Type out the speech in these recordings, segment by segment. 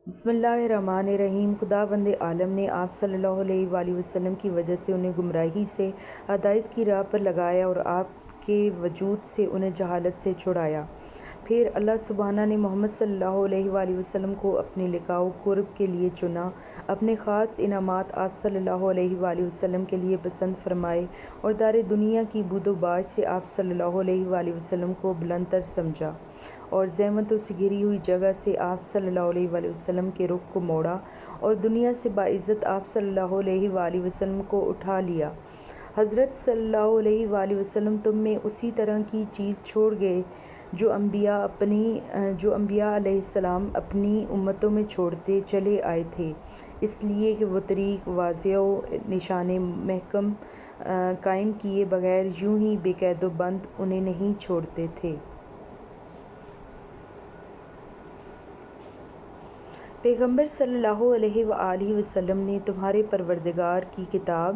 بسم اللہ الرحمن الرحیم۔ خداوند عالم نے آپ صلی اللہ علیہ وآلہ وسلم کی وجہ سے انہیں گمراہی سے ہدایت کی راہ پر لگایا اور آپ کے وجود سے انہیں جہالت سے چھڑایا۔ پھر اللہ سبحانہ نے محمد صلی اللہ علیہ وآلہ وسلم کو اپنے لقاء و قرب کے لیے چنا، اپنے خاص انعامات آپ صلی اللہ علیہ وآلہ وسلم کے لیے پسند فرمائے اور دار دنیا کی بود و باش سے آپ صلی اللہ علیہ وآلہ وسلم کو بلند تر سمجھا، اور زحمتوں سے گھری ہوئی جگہ سے آپ صلی اللہ علیہ وآلہ وسلم کے رخ کو موڑا اور دنیا سے باعزت آپ صلی اللہ علیہ وآلہ وسلم کو اٹھا لیا۔ حضرت صلی اللہ علیہ وآلہ وسلم تم میں اسی طرح کی چیز چھوڑ گئے جو انبیاء علیہ السلام اپنی امتوں میں چھوڑتے چلے آئے تھے، اس لیے کہ وہ طریق واضح و نشان محکم قائم کیے بغیر یوں ہی بے قید و بند انہیں نہیں چھوڑتے تھے۔ پیغمبر صلی اللہ علیہ وآلہ وسلم نے تمہارے پروردگار کی کتاب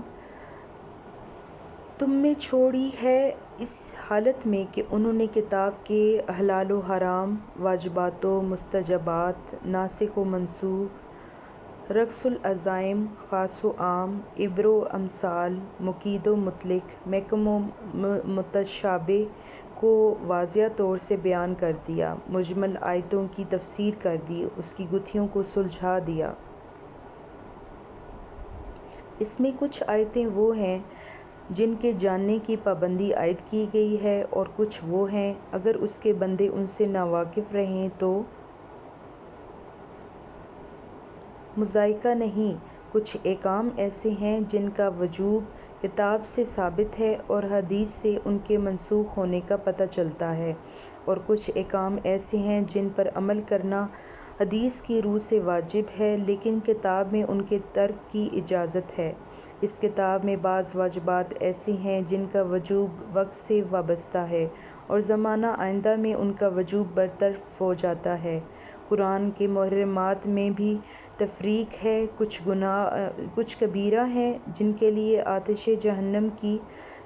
تم میں چھوڑی ہے اس حالت میں کہ انہوں نے کتاب کے حلال و حرام، واجبات و مستحبات، ناسخ و منسوخ، رقص العزائم، خاص و عام، عبر و امثال، مقید و مطلق، محکم و متشابہ کو واضح طور سے بیان کر دیا، مجمل آیتوں کی تفسیر کر دی، اس کی گتھیوں کو سلجھا دیا۔ اس میں کچھ آیتیں وہ ہیں جن کے جاننے کی پابندی عائد کی گئی ہے، اور کچھ وہ ہیں اگر اس کے بندے ان سے ناواقف رہیں تو مضائقہ نہیں۔ کچھ احکام ایسے ہیں جن کا وجوب کتاب سے ثابت ہے اور حدیث سے ان کے منسوخ ہونے کا پتہ چلتا ہے، اور کچھ احکام ایسے ہیں جن پر عمل کرنا حدیث کی روح سے واجب ہے لیکن کتاب میں ان کے ترک کی اجازت ہے۔ اس کتاب میں بعض واجبات ایسے ہیں جن کا وجوب وقت سے وابستہ ہے اور زمانہ آئندہ میں ان کا وجوب برطرف ہو جاتا ہے۔ قرآن کے محرمات میں بھی تفریق ہے، کچھ کبیرہ ہیں جن کے لیے آتش جہنم کی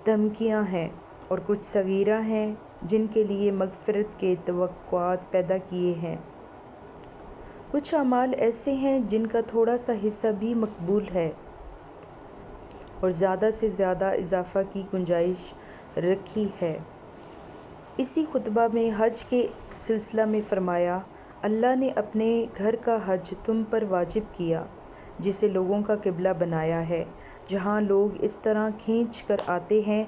دھمکیاں ہیں، اور کچھ صغیرہ ہیں جن کے لیے مغفرت کے توقعات پیدا کیے ہیں۔ کچھ اعمال ایسے ہیں جن کا تھوڑا سا حصہ بھی مقبول ہے اور زیادہ سے زیادہ اضافہ کی گنجائش رکھی ہے۔ اسی خطبہ میں حج کے سلسلہ میں فرمایا، اللہ نے اپنے گھر کا حج تم پر واجب کیا، جسے لوگوں کا قبلہ بنایا ہے، جہاں لوگ اس طرح کھینچ کر آتے ہیں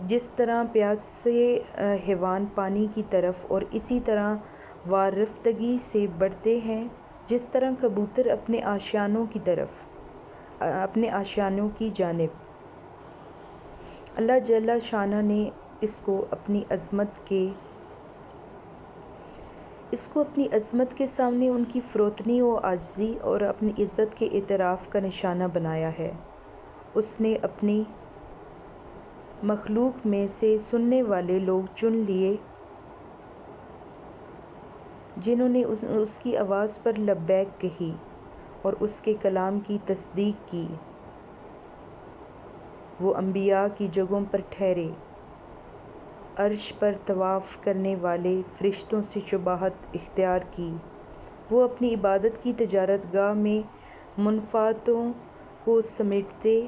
جس طرح پیاسے حیوان پانی کی طرف، اور اسی طرح وارفتگی سے بڑھتے ہیں جس طرح کبوتر اپنے آشیانوں کی جانب۔ اللہ جل شانہ نے اس کو اپنی عظمت کے سامنے ان کی فروتنی و عاجزی اور اپنی عزت کے اعتراف کا نشانہ بنایا ہے۔ اس نے اپنی مخلوق میں سے سننے والے لوگ چن لیے جنہوں نے اس کی آواز پر لبیک کہی اور اس کے کلام کی تصدیق کی۔ وہ انبیاء کی جگہوں پر ٹھہرے، عرش پر طواف کرنے والے فرشتوں سے شباہت اختیار کی۔ وہ اپنی عبادت کی تجارت گاہ میں منفعتوں کو سمیٹتے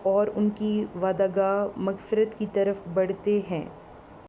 اور ان کی وعدہ گاہ مغفرت کی طرف بڑھتے ہیں۔